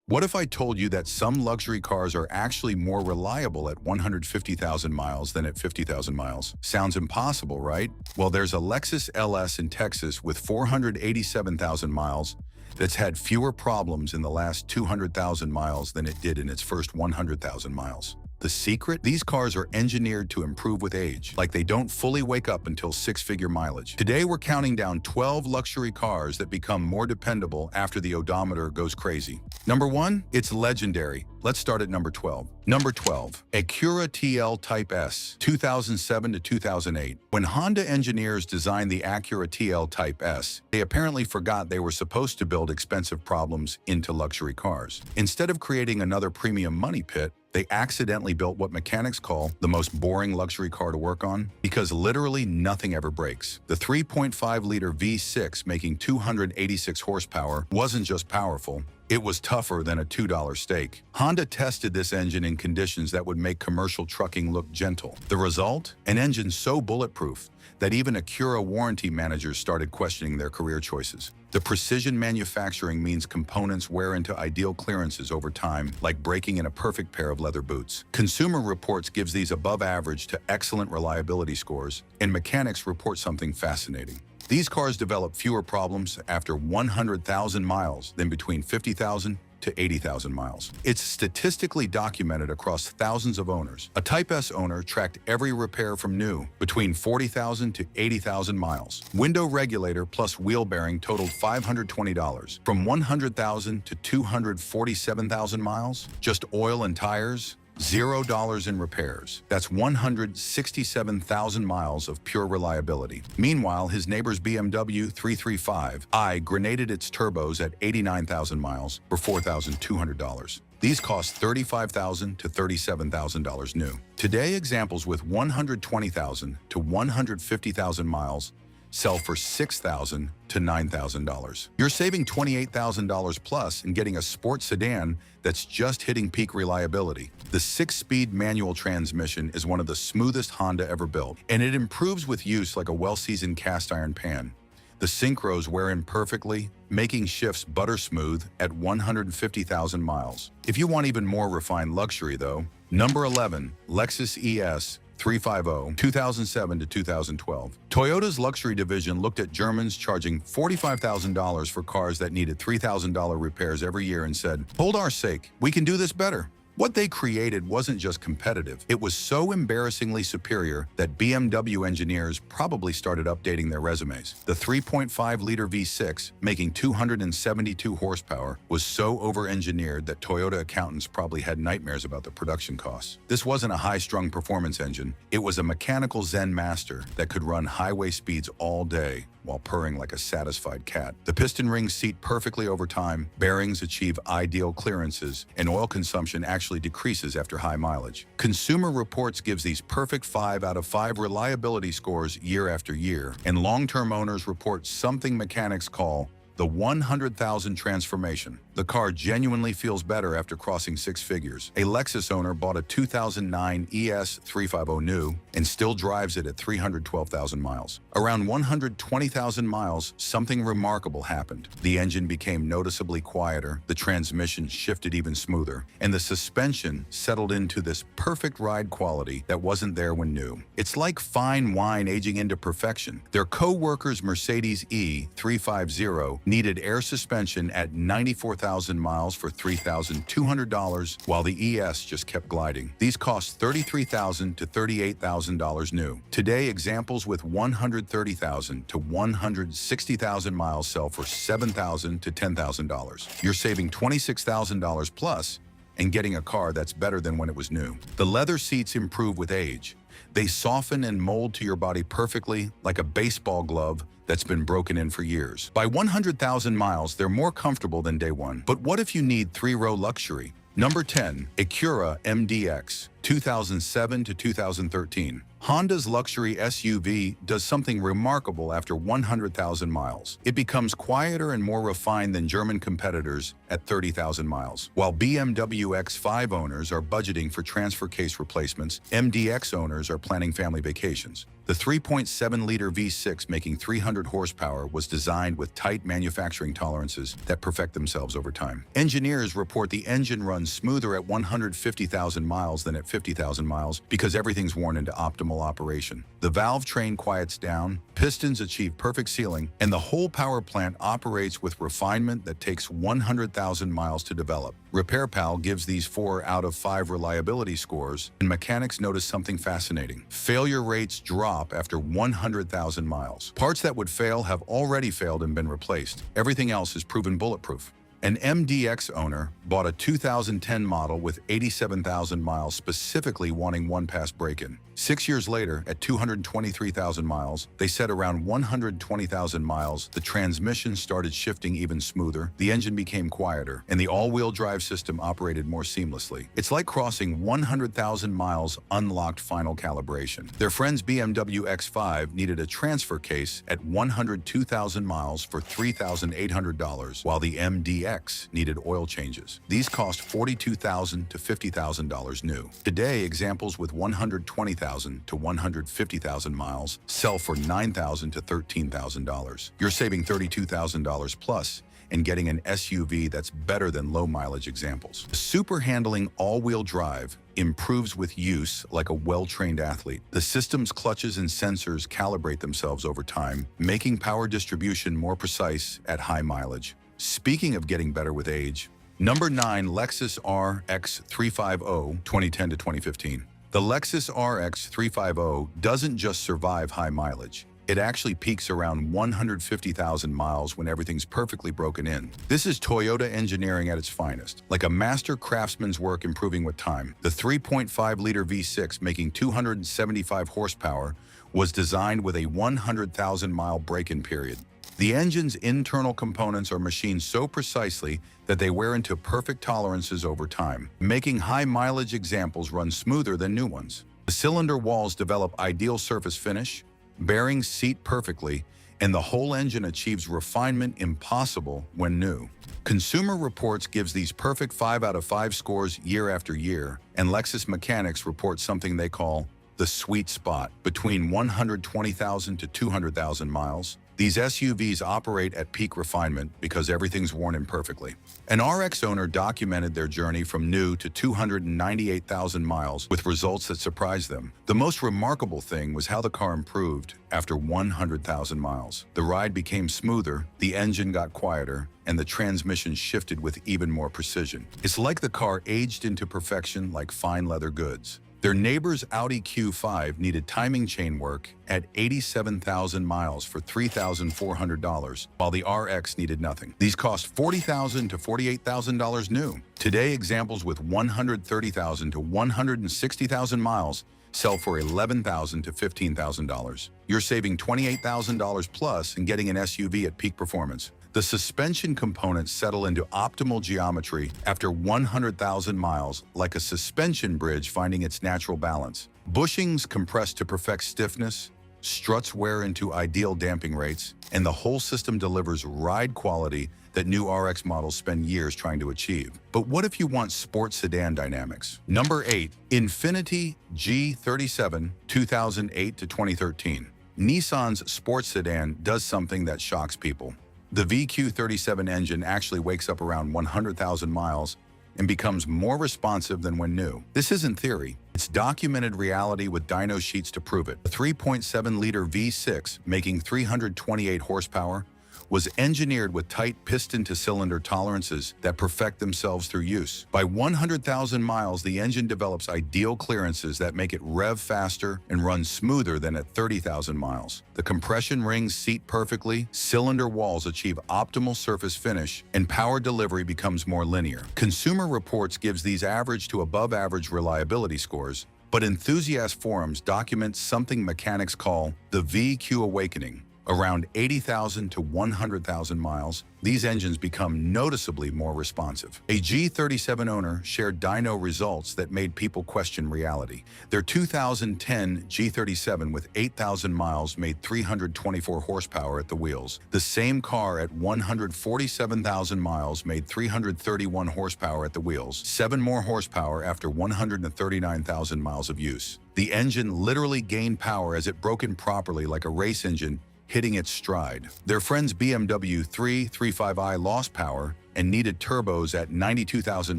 What if I told you that some luxury cars are actually more reliable at 150,000 miles than at 50,000 miles? Sounds impossible, right? Well, there's a Lexus LS in Texas with 487,000 miles that's had fewer problems in the last 200,000 miles than it did in its first 100,000 miles. The secret? These cars are engineered to improve with age, like they don't fully wake up until six-figure mileage. Today, we're counting down 12 luxury cars that become more dependable after the odometer goes crazy. Number 1, it's legendary. Let's start at number 12. Number 12, Acura TL Type-S, 2007 to 2008. When Honda engineers designed the Acura TL Type-S, they apparently forgot they were supposed to build expensive problems into luxury cars. Instead of creating another premium money pit, they accidentally built what mechanics call the most boring luxury car to work on because literally nothing ever breaks. The 3.5-liter V6 making 286 horsepower wasn't just powerful, it was tougher than a $2 steak. Honda tested this engine in conditions that would make commercial trucking look gentle. The result? An engine so bulletproof that even Acura warranty managers started questioning their career choices. The precision manufacturing means components wear into ideal clearances over time, like breaking in a perfect pair of leather boots. Consumer Reports gives these above average to excellent reliability scores, and mechanics report something fascinating. These cars develop fewer problems after 100,000 miles than between 50,000 to 80,000 miles. It's statistically documented across thousands of owners. A Type S owner tracked every repair from new between 40,000 to 80,000 miles. Window regulator plus wheel bearing totaled $520. From 100,000 to 247,000 miles, just oil and tires, $0 in repairs. That's 167,000 miles of pure reliability. Meanwhile, his neighbor's BMW 335i grenaded its turbos at 89,000 miles for $4,200. These cost $35,000 to $37,000 new. Today, examples with 120,000 to 150,000 miles sell for $6,000 to $9,000. You're saving $28,000 plus and getting a sports sedan that's just hitting peak reliability. The 6-speed manual transmission is one of the smoothest Honda ever built, and it improves with use like a well-seasoned cast iron pan. The synchros wear in perfectly, making shifts butter smooth at 150,000 miles. If you want even more refined luxury though, number 11, Lexus ES 350, 2007 to 2012. Toyota's luxury division looked at Germans charging $45,000 for cars that needed $3,000 repairs every year and said, "Hold our sake, we can do this better." What they created wasn't just competitive, it was so embarrassingly superior that BMW engineers probably started updating their resumes. The 3.5-liter V6, making 272 horsepower, was so over-engineered that Toyota accountants probably had nightmares about the production costs. This wasn't a high-strung performance engine, it was a mechanical Zen master that could run highway speeds all day while purring like a satisfied cat. The piston rings seat perfectly over time, bearings achieve ideal clearances, and oil consumption actually decreases after high mileage. Consumer Reports gives these perfect 5 out of 5 reliability scores year after year, and long-term owners report something mechanics call the 100,000 transformation. The car genuinely feels better after crossing 6 figures. A Lexus owner bought a 2009 ES 350 new and still drives it at 312,000 miles. Around 120,000 miles, something remarkable happened. The engine became noticeably quieter, the transmission shifted even smoother, and the suspension settled into this perfect ride quality that wasn't there when new. It's like fine wine aging into perfection. Their co-worker's Mercedes E350 needed air suspension at 94,000 miles for $3,200, while the ES just kept gliding. These cost $33,000 to $38,000 new. Today, examples with 130,000 to 160,000 miles sell for $7,000 to $10,000. You're saving $26,000 plus and getting a car that's better than when it was new. The leather seats improve with age. They soften and mold to your body perfectly, like a baseball glove that's been broken in for years. By 100,000 miles, they're more comfortable than day one. But what if you need 3-row luxury? Number 10, Acura MDX, 2007 to 2013. Honda's luxury SUV does something remarkable after 100,000 miles. It becomes quieter and more refined than German competitors at 30,000 miles. While BMW X5 owners are budgeting for transfer case replacements, MDX owners are planning family vacations. The 3.7-liter V6 making 300 horsepower was designed with tight manufacturing tolerances that perfect themselves over time. Engineers report the engine runs smoother at 150,000 miles than at 50,000 miles because everything's worn into optimal operation. The valve train quiets down, pistons achieve perfect sealing, and the whole power plant operates with refinement that takes 100,000 miles to develop. RepairPal gives these 4 out of 5 reliability scores, and mechanics notice something fascinating. Failure rates drop after 100,000 miles. Parts that would fail have already failed and been replaced. Everything else is proven bulletproof. An MDX owner bought a 2010 model with 87,000 miles specifically wanting one-pass break-in. 6 years later, at 223,000 miles, they said around 120,000 miles, the transmission started shifting even smoother, the engine became quieter, and the all-wheel drive system operated more seamlessly. It's like crossing 100,000 miles unlocked final calibration. Their friend's BMW X5 needed a transfer case at 102,000 miles for $3,800, while the MDX needed oil changes. These cost $42,000 to $50,000 new. Today, examples with 120,000 to 150,000 miles sell for $9,000 to $13,000. You're saving $32,000 plus and getting an SUV that's better than low-mileage examples. The super-handling all-wheel drive improves with use like a well-trained athlete. The system's clutches and sensors calibrate themselves over time, making power distribution more precise at high mileage. Speaking of getting better with age, number 9, Lexus RX 350, 2010 to 2015. The Lexus RX 350 doesn't just survive high mileage. It actually peaks around 150,000 miles when everything's perfectly broken in. This is Toyota engineering at its finest, like a master craftsman's work improving with time. The 3.5-liter V6 making 275 horsepower was designed with a 100,000-mile break-in period. The engine's internal components are machined so precisely that they wear into perfect tolerances over time, making high-mileage examples run smoother than new ones. The cylinder walls develop ideal surface finish, bearings seat perfectly, and the whole engine achieves refinement impossible when new. Consumer Reports gives these perfect 5 out of 5 scores year after year, and Lexus mechanics report something they call the sweet spot between 120,000 to 200,000 miles. These SUVs operate at peak refinement because everything's worn in perfectly. An RX owner documented their journey from new to 298,000 miles with results that surprised them. The most remarkable thing was how the car improved after 100,000 miles. The ride became smoother, the engine got quieter, and the transmission shifted with even more precision. It's like the car aged into perfection like fine leather goods. Their neighbor's Audi Q5 needed timing chain work at 87,000 miles for $3,400, while the RX needed nothing. These cost $40,000 to $48,000 new. Today, examples with 130,000 to 160,000 miles sell for $11,000 to $15,000. You're saving $28,000 plus and getting an SUV at peak performance. The suspension components settle into optimal geometry after 100,000 miles, like a suspension bridge finding its natural balance. Bushings compress to perfect stiffness, struts wear into ideal damping rates, and the whole system delivers ride quality that new RX models spend years trying to achieve. But what if you want sports sedan dynamics? Number 8, Infiniti G37, 2008 to 2013. Nissan's sports sedan does something that shocks people. The VQ37 engine actually wakes up around 100,000 miles and becomes more responsive than when new. This isn't theory. It's documented reality with dyno sheets to prove it. The 3.7-liter V6, making 328 horsepower, was engineered with tight piston-to-cylinder tolerances that perfect themselves through use. By 100,000 miles, the engine develops ideal clearances that make it rev faster and run smoother than at 30,000 miles. The compression rings seat perfectly, cylinder walls achieve optimal surface finish, and power delivery becomes more linear. Consumer Reports gives these average to above-average reliability scores, but enthusiast forums document something mechanics call the VQ awakening. Around 80,000 to 100,000 miles, these engines become noticeably more responsive. A G37 owner shared dyno results that made people question reality. Their 2010 G37 with 8,000 miles made 324 horsepower at the wheels. The same car at 147,000 miles made 331 horsepower at the wheels, 7 more horsepower after 139,000 miles of use. The engine literally gained power as it broke in properly like a race engine hitting its stride. Their friend's BMW 335i lost power and needed turbos at 92,000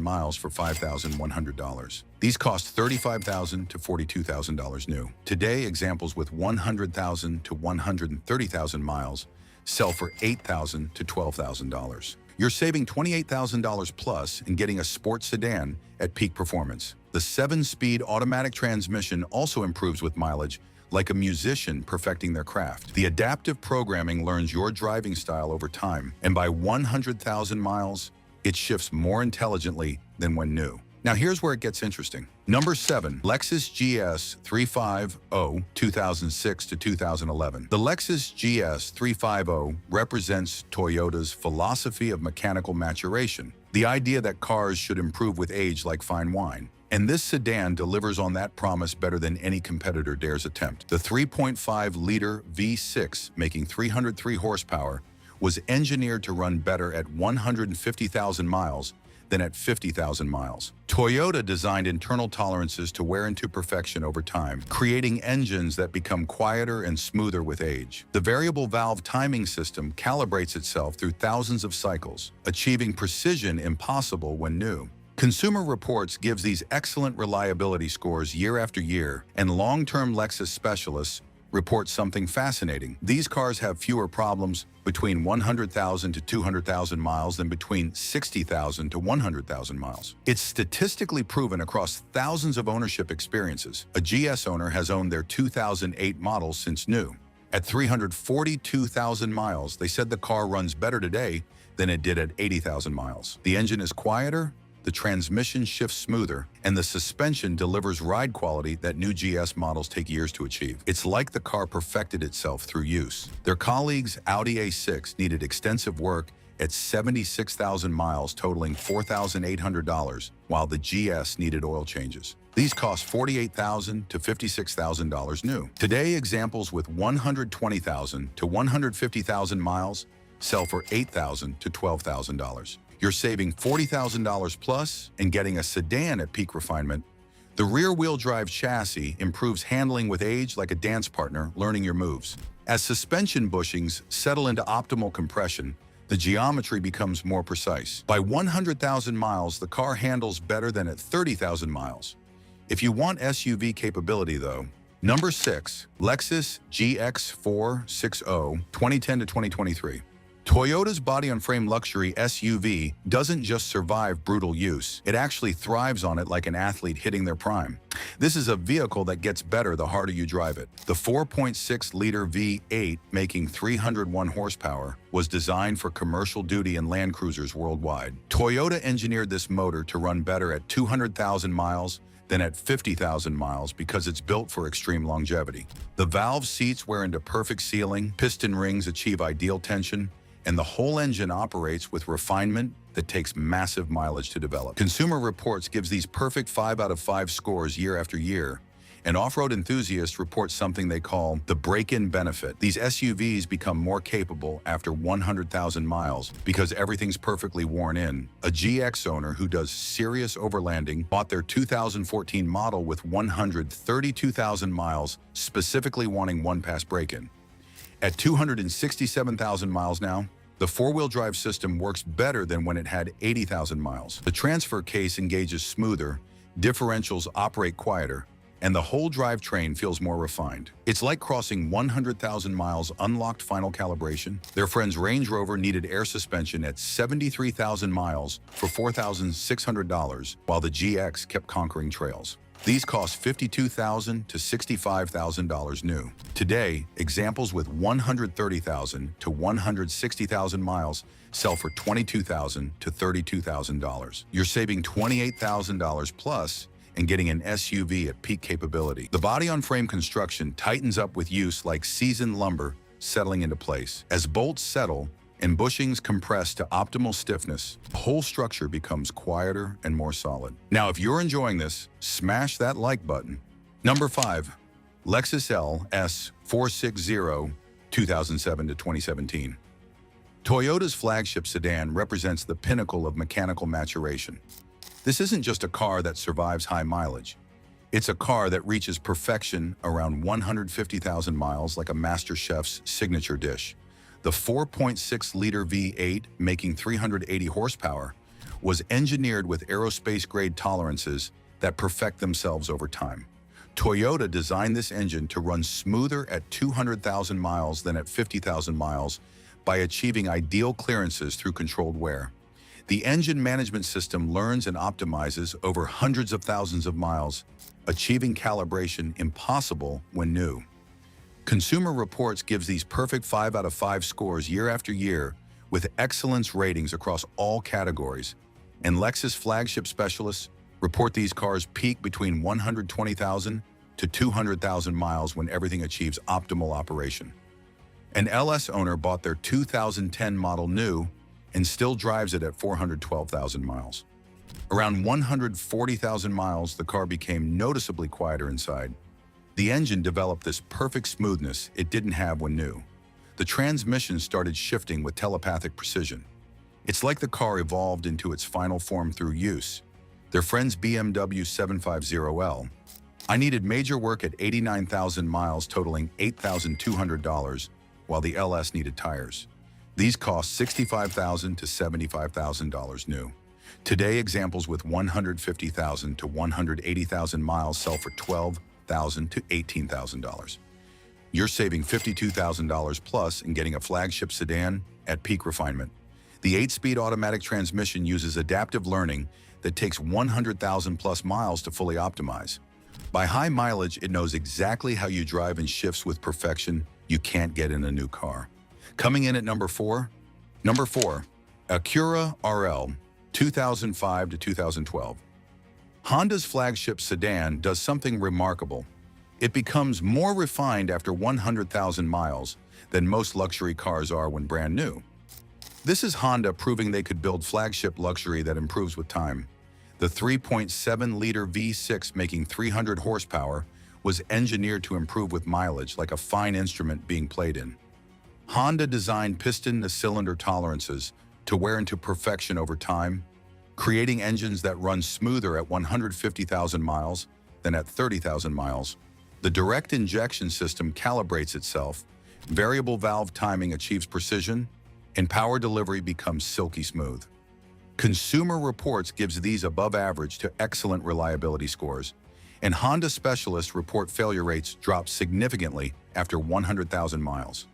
miles for $5,100. These cost $35,000 to $42,000 new. Today, examples with 100,000 to 130,000 miles sell for $8,000 to $12,000. You're saving $28,000 plus and getting a sports sedan at peak performance. The 7-speed automatic transmission also improves with mileage, like a musician perfecting their craft. The adaptive programming learns your driving style over time, and by 100,000 miles, it shifts more intelligently than when new. Now here's where it gets interesting. Number 7, Lexus GS 350 2006 to 2011. The Lexus GS 350 represents Toyota's philosophy of mechanical maturation, the idea that cars should improve with age like fine wine. And this sedan delivers on that promise better than any competitor dares attempt. The 3.5-liter V6, making 303 horsepower, was engineered to run better at 150,000 miles than at 50,000 miles. Toyota designed internal tolerances to wear into perfection over time, creating engines that become quieter and smoother with age. The variable valve timing system calibrates itself through thousands of cycles, achieving precision impossible when new. Consumer Reports gives these excellent reliability scores year after year, and long-term Lexus specialists report something fascinating. These cars have fewer problems between 100,000 to 200,000 miles than between 60,000 to 100,000 miles. It's statistically proven across thousands of ownership experiences. A GS owner has owned their 2008 model since new. At 342,000 miles, they said the car runs better today than it did at 80,000 miles. The engine is quieter, the transmission shifts smoother, and the suspension delivers ride quality that new GS models take years to achieve. It's like the car perfected itself through use. Their colleagues' Audi A6 needed extensive work at 76,000 miles, totaling $4,800, while the GS needed oil changes. These cost $48,000 to $56,000 new. Today, examples with 120,000 to 150,000 miles sell for $8,000 to $12,000. You're saving $40,000 plus and getting a sedan at peak refinement. The rear-wheel drive chassis improves handling with age like a dance partner learning your moves. As suspension bushings settle into optimal compression, the geometry becomes more precise. By 100,000 miles, the car handles better than at 30,000 miles. If you want SUV capability though, number 6, Lexus GX 460 2010 to 2023. Toyota's body-on-frame luxury SUV doesn't just survive brutal use, it actually thrives on it like an athlete hitting their prime. This is a vehicle that gets better the harder you drive it. The 4.6-liter V8, making 301 horsepower, was designed for commercial duty and Land Cruisers worldwide. Toyota engineered this motor to run better at 200,000 miles than at 50,000 miles because it's built for extreme longevity. The valve seats wear into perfect sealing, piston rings achieve ideal tension, and the whole engine operates with refinement that takes massive mileage to develop. Consumer Reports gives these perfect 5 out of 5 scores year after year, and off-road enthusiasts report something they call the break-in benefit. These SUVs become more capable after 100,000 miles because everything's perfectly worn in. A GX owner who does serious overlanding bought their 2014 model with 132,000 miles, specifically wanting one-pass break-in. At 267,000 miles now, the four-wheel drive system works better than when it had 80,000 miles. The transfer case engages smoother, differentials operate quieter, and the whole drivetrain feels more refined. It's like crossing 100,000 miles unlocked final calibration. Their friend's Range Rover needed air suspension at 73,000 miles for $4,600, while the GX kept conquering trails. These cost $52,000 to $65,000 new. Today, examples with 130,000 to 160,000 miles sell for $22,000 to $32,000. You're saving $28,000 plus and getting an SUV at peak capability. The body-on-frame construction tightens up with use like seasoned lumber settling into place. As bolts settle and bushings compress to optimal stiffness, the whole structure becomes quieter and more solid. Now, if you're enjoying this, smash that like button. Number 5. Lexus LS 460 2007 to 2017. Toyota's flagship sedan represents the pinnacle of mechanical maturation. This isn't just a car that survives high mileage. It's a car that reaches perfection around 150,000 miles like a master chef's signature dish. The 4.6-liter V8, making 380 horsepower, was engineered with aerospace-grade tolerances that perfect themselves over time. Toyota designed this engine to run smoother at 200,000 miles than at 50,000 miles by achieving ideal clearances through controlled wear. The engine management system learns and optimizes over hundreds of thousands of miles, achieving calibration impossible when new. Consumer Reports gives these perfect 5 out of 5 scores year after year with excellence ratings across all categories, and Lexus flagship specialists report these cars peak between 120,000 to 200,000 miles when everything achieves optimal operation. An LS owner bought their 2010 model new and still drives it at 412,000 miles. Around 140,000 miles, the car became noticeably quieter inside. The engine developed this perfect smoothness it didn't have when new. The transmission started shifting with telepathic precision. It's like the car evolved into its final form through use. Their friend's BMW 750L. I needed major work at 89,000 miles, totaling $8,200, while the LS needed tires. These cost $65,000 to $75,000 new. Today, examples with 150,000 to 180,000 miles sell for $12,000 to $18,000. You're saving $52,000 plus and getting a flagship sedan at peak refinement. The 8-speed automatic transmission uses adaptive learning that takes 100,000 plus miles to fully optimize. By high mileage, it knows exactly how you drive and shifts with perfection you can't get in a new car. Coming in at number 4. Number 4, Acura RL 2005 to 2012. Honda's flagship sedan does something remarkable. It becomes more refined after 100,000 miles than most luxury cars are when brand new. This is Honda proving they could build flagship luxury that improves with time. The 3.7-liter V6 making 300 horsepower was engineered to improve with mileage like a fine instrument being played in. Honda designed piston-to-cylinder tolerances to wear into perfection over time, creating engines that run smoother at 150,000 miles than at 30,000 miles. The direct injection system calibrates itself, variable valve timing achieves precision, and power delivery becomes silky smooth. Consumer Reports gives these above average to excellent reliability scores, and Honda specialists report failure rates drop significantly after 100,000 miles.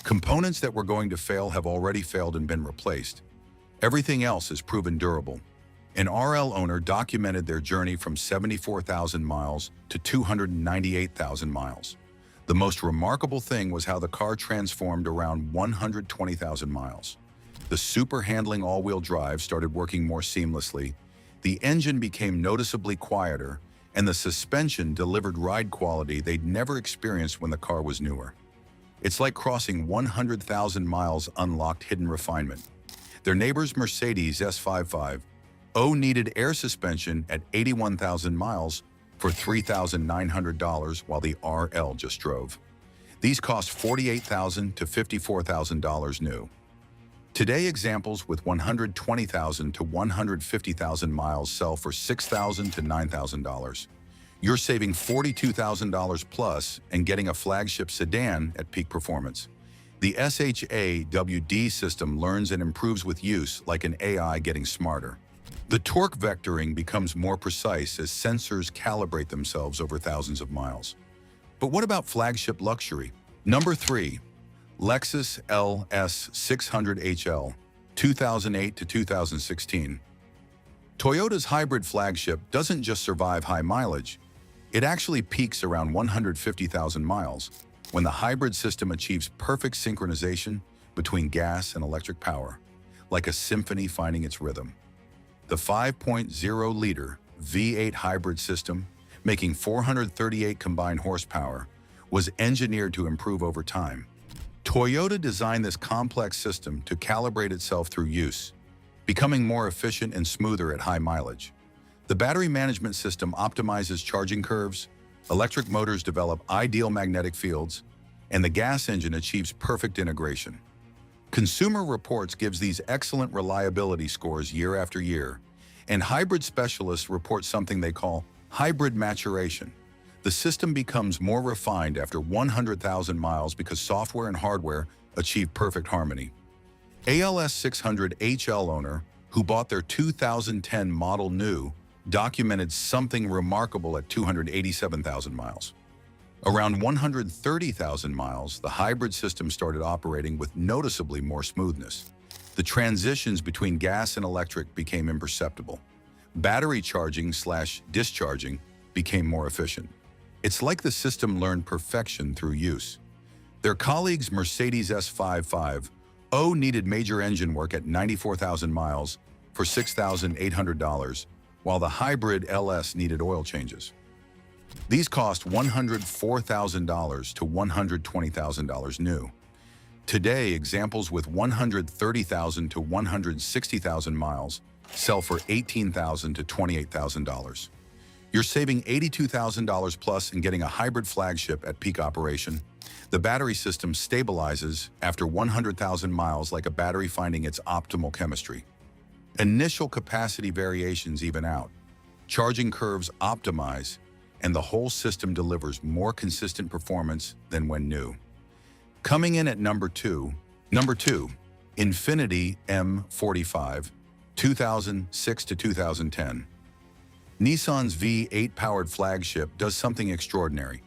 Components that were going to fail have already failed and been replaced. Everything else is proven durable. An RL owner documented their journey from 74,000 miles to 298,000 miles. The most remarkable thing was how the car transformed around 120,000 miles. The super handling all-wheel drive started working more seamlessly, the engine became noticeably quieter, and the suspension delivered ride quality they'd never experienced when the car was newer. It's like crossing 100,000 miles unlocked hidden refinement. Their neighbor's Mercedes S55 needed air suspension at 81,000 miles for $3,900 while the RL just drove. These cost $48,000 to $54,000 new. Today, examples with 120,000 to 150,000 miles sell for $6,000 to $9,000. You're saving $42,000 plus and getting a flagship sedan at peak performance. The SHAWD system learns and improves with use like an AI getting smarter. The torque vectoring becomes more precise as sensors calibrate themselves over thousands of miles. But what about flagship luxury? Number 3. Lexus LS 600HL 2008 to 2016. Toyota's hybrid flagship doesn't just survive high mileage, it actually peaks around 150,000 miles when the hybrid system achieves perfect synchronization between gas and electric power, like a symphony finding its rhythm. The 5.0-liter V8 hybrid system, making 438 combined horsepower, was engineered to improve over time. Toyota designed this complex system to calibrate itself through use, becoming more efficient and smoother at high mileage. The battery management system optimizes charging curves, electric motors develop ideal magnetic fields, and the gas engine achieves perfect integration. Consumer Reports gives these excellent reliability scores year after year, and hybrid specialists report something they call hybrid maturation. The system becomes more refined after 100,000 miles because software and hardware achieve perfect harmony. ALS 600 HL owner who bought their 2010 model new documented something remarkable at 287,000 miles. Around 130,000 miles, the hybrid system started operating with noticeably more smoothness. The transitions between gas and electric became imperceptible. Battery charging/discharging became more efficient. It's like the system learned perfection through use. Their colleagues' Mercedes S550 needed major engine work at 94,000 miles for $6,800, while the hybrid LS needed oil changes. These cost $104,000 to $120,000 new. Today, examples with 130,000 to 160,000 miles sell for $18,000 to $28,000. You're saving $82,000 plus and getting a hybrid flagship at peak operation. The battery system stabilizes after 100,000 miles like a battery finding its optimal chemistry. Initial capacity variations even out. Charging curves optimize, and the whole system delivers more consistent performance than when new. Coming in at number two, Infiniti M45, 2006 to 2010. Nissan's V8-powered flagship does something extraordinary.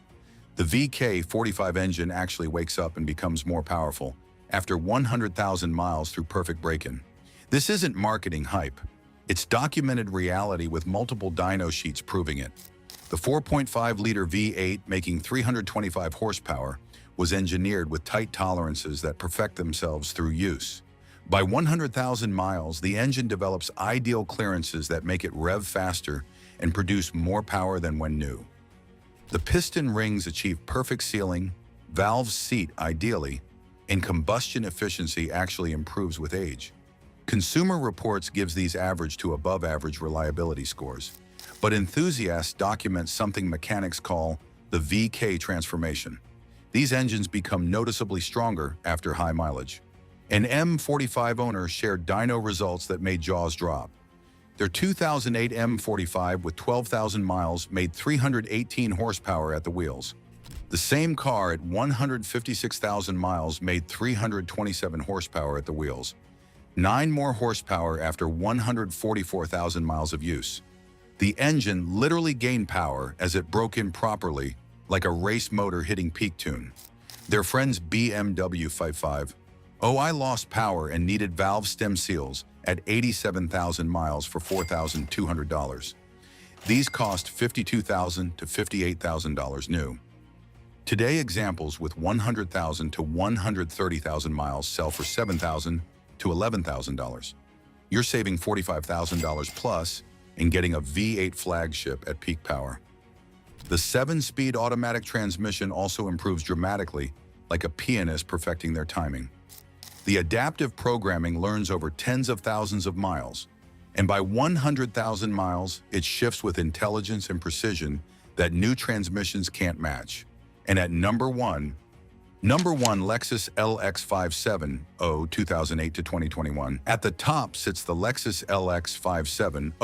The VK45 engine actually wakes up and becomes more powerful after 100,000 miles through perfect break-in. This isn't marketing hype. It's documented reality with multiple dyno sheets proving it. The 4.5-liter V8, making 325 horsepower, was engineered with tight tolerances that perfect themselves through use. By 100,000 miles, the engine develops ideal clearances that make it rev faster and produce more power than when new. The piston rings achieve perfect sealing, valves seat ideally, and combustion efficiency actually improves with age. Consumer Reports gives these average to above-average reliability scores, but enthusiasts document something mechanics call the VK transformation. These engines become noticeably stronger after high mileage. An M45 owner shared dyno results that made jaws drop. Their 2008 M45 with 12,000 miles made 318 horsepower at the wheels. The same car at 156,000 miles made 327 horsepower at the wheels. 9 more horsepower after 144,000 miles of use. The engine literally gained power as it broke in properly, like a race motor hitting peak tune. Their friend's BMW 55, I lost power and needed valve stem seals at 87,000 miles for $4,200. These cost $52,000 to $58,000 new. Today, examples with 100,000 to 130,000 miles sell for $7,000 to $11,000. You're saving $45,000 plus and getting a V8 flagship at peak power. The 7-speed automatic transmission also improves dramatically, like a pianist perfecting their timing. The adaptive programming learns over tens of thousands of miles, and by 100,000 miles, it shifts with intelligence and precision that new transmissions can't match. And at number one, Lexus LX 57 2008 to 2021. At the top sits the Lexus LX 57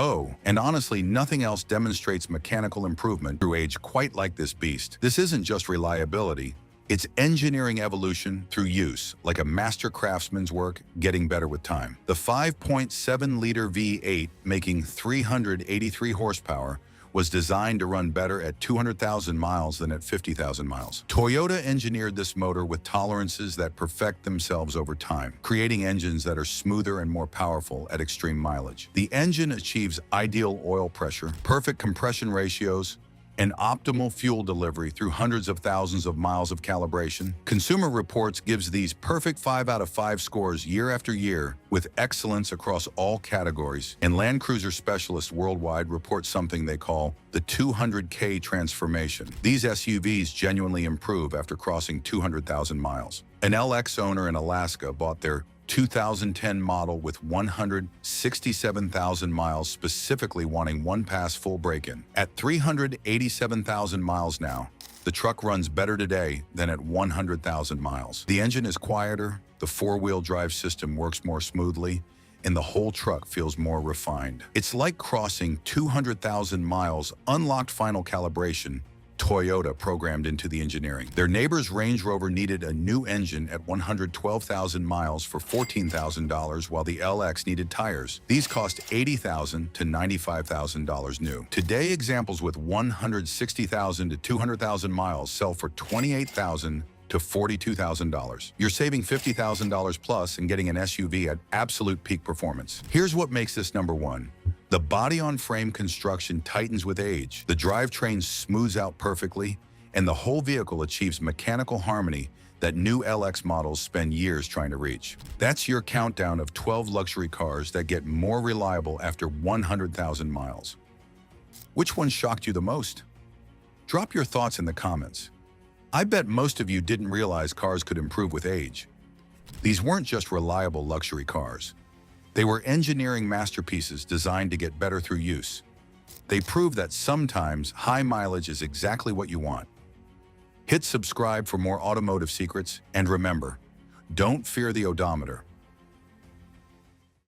and honestly, nothing else demonstrates mechanical improvement through age quite like this beast. This isn't just reliability, it's engineering evolution through use, like a master craftsman's work getting better with time. The 5.7-liter V8, making 383 horsepower, was designed to run better at 200,000 miles than at 50,000 miles. Toyota engineered this motor with tolerances that perfect themselves over time, creating engines that are smoother and more powerful at extreme mileage. The engine achieves ideal oil pressure, perfect compression ratios, and optimal fuel delivery through hundreds of thousands of miles of calibration. Consumer Reports gives these perfect 5 out of 5 scores year after year with excellence across all categories. And Land Cruiser specialists worldwide report something they call the 200K transformation. These SUVs genuinely improve after crossing 200,000 miles. An LX owner in Alaska bought their 2010 model with 167,000 miles, specifically wanting one-pass full break-in. At 387,000 miles now, the truck runs better today than at 100,000 miles. The engine is quieter, the four-wheel drive system works more smoothly, and the whole truck feels more refined. It's like crossing 200,000 miles, unlocked final calibration, Toyota programmed into the engineering. Their neighbor's Range Rover needed a new engine at 112,000 miles for $14,000, while the LX needed tires. These cost $80,000 to $95,000 new. Today, examples with 160,000 to 200,000 miles sell for $28,000 to $42,000. You're saving $50,000 plus and getting an SUV at absolute peak performance. Here's what makes this number one. The body-on-frame construction tightens with age, the drivetrain smooths out perfectly, and the whole vehicle achieves mechanical harmony that new LX models spend years trying to reach. That's your countdown of 12 luxury cars that get more reliable after 100,000 miles. Which one shocked you the most? Drop your thoughts in the comments. I bet most of you didn't realize cars could improve with age. These weren't just reliable luxury cars. They were engineering masterpieces designed to get better through use. They prove that sometimes high mileage is exactly what you want. Hit subscribe for more automotive secrets, and remember, don't fear the odometer.